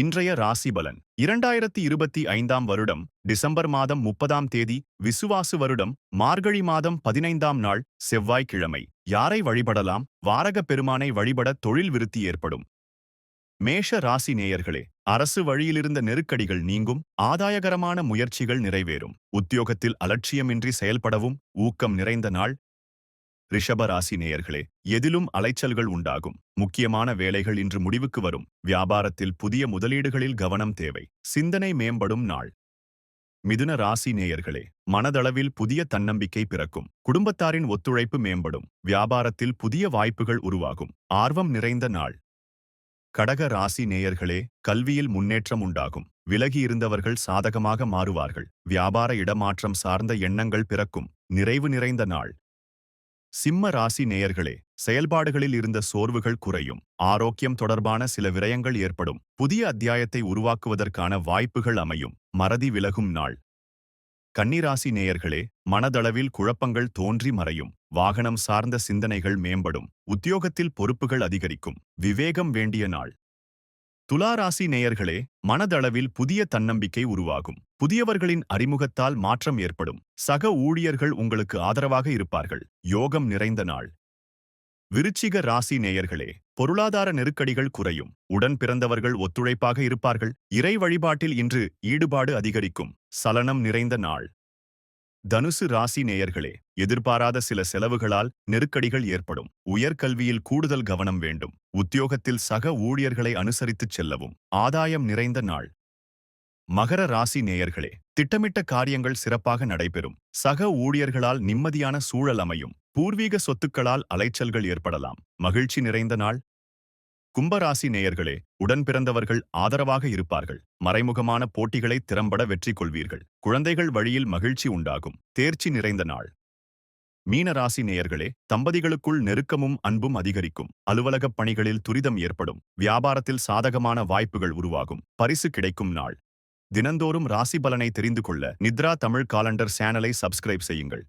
இன்றைய ராசி பலன் 2025ஆம் வருடம் டிசம்பர் மாதம் 30ஆம் தேதி விசுவாசு வருடம் மார்கழி மாதம் 15ஆம் நாள் செவ்வாய்க்கிழமை. யாரை வழிபடலாம்? வாரக பெருமானை வழிபட தொழில் விருத்தி ஏற்படும். மேஷ ராசி நேயர்களே, அரசு வழியிலிருந்த நெருக்கடிகள் நீங்கும், ஆதாயகரமான முயற்சிகள் நிறைவேறும். உத்தியோகத்தில் அலட்சியமின்றி செயல்படவும் ஊக்கம் நிறைந்த நாள். ரிஷப ராசி நேயர்களே, எதிலும் அலைச்சல்கள் உண்டாகும். முக்கியமான வேலைகள் இன்று முடிவுக்கு வரும். வியாபாரத்தில் புதிய முதலீடுகளில் கவனம் தேவை. சிந்தனை மேம்படும் நாள். மிதுன ராசி நேயர்களே, மனதளவில் புதிய தன்னம்பிக்கை பிறக்கும். குடும்பத்தாரின் ஒத்துழைப்பு மேம்படும். வியாபாரத்தில் புதிய வாய்ப்புகள் உருவாகும். ஆர்வம் நிறைந்த நாள். கடக ராசி நேயர்களே, கல்வியில் முன்னேற்றம் உண்டாகும். விலகி இருந்தவர்கள் சாதகமாக மாறுவார்கள். வியாபார இடமாற்றம் சார்ந்த எண்ணங்கள் பிறக்கும். நிறைவு நிறைந்த நாள். சிம்ம ராசி நேயர்களே, செயல்பாடுகளில் இருந்த சோர்வுகள் குறையும். ஆரோக்கியம் தொடர்பான சில விரயங்கள் ஏற்படும். புதிய அத்தியாயத்தை உருவாக்குவதற்கான வாய்ப்புகள் அமையும். மறதி விலகும் நாள். கன்னிராசி நேயர்களே, மனதளவில் குழப்பங்கள் தோன்றி மறையும். வாகனம் சார்ந்த சிந்தனைகள் மேம்படும். உத்தியோகத்தில் பொறுப்புகள் அதிகரிக்கும். விவேகம் வேண்டிய நாள். துலா ராசி நேயர்களே, மனதளவில் புதிய தன்னம்பிக்கை உருவாகும். புதியவர்களின் அறிமுகத்தால் மாற்றம் ஏற்படும். சக ஊழியர்கள் உங்களுக்கு ஆதரவாக இருப்பார்கள். யோகம் நிறைந்த நாள். விருச்சிக ராசி நேயர்களே, பொருளாதார நெருக்கடிகள் குறையும். உடன் பிறந்தவர்கள் ஒத்துழைப்பாக இருப்பார்கள். இறை வழிபாட்டில் இன்று ஈடுபாடு அதிகரிக்கும். சலனம் நிறைந்த நாள். தனுசு ராசி நேயர்களே, எதிர்பாராத சில செலவுகளால் நெருக்கடிகள் ஏற்படும். உயர்கல்வியில் கூடுதல் கவனம் வேண்டும். உத்தியோகத்தில் சக ஊழியர்களை அனுசரித்துச் செல்லவும். ஆதாயம் நிறைந்த நாள். மகர ராசி நேயர்களே, திட்டமிட்ட காரியங்கள் சிறப்பாக நடைபெறும். சக ஊழியர்களால் நிம்மதியான சூழல் அமையும். பூர்வீக சொத்துக்களால் அலைச்சல்கள் ஏற்படலாம். மகிழ்ச்சி நிறைந்த நாள். கும்பராசி நேயர்களே, உடன் பிறந்தவர்கள் ஆதரவாக இருப்பார்கள். மறைமுகமான போட்டிகளை திறம்பட வெற்றி கொள்வீர்கள். குழந்தைகள் வழியில் மகிழ்ச்சி உண்டாகும். தேர்ச்சி நிறைந்த நாள். மீனராசி நேயர்களே, தம்பதிகளுக்குள் நெருக்கமும் அன்பும் அதிகரிக்கும். அலுவலகப் பணிகளில் துரிதம் ஏற்படும். வியாபாரத்தில் சாதகமான வாய்ப்புகள் உருவாகும். பரிசு கிடைக்கும் நாள். தினந்தோறும் ராசி பலனை தெரிந்து கொள்ள நித்ரா தமிழ் காலண்டர் சேனலை சப்ஸ்கிரைப் செய்யுங்கள்.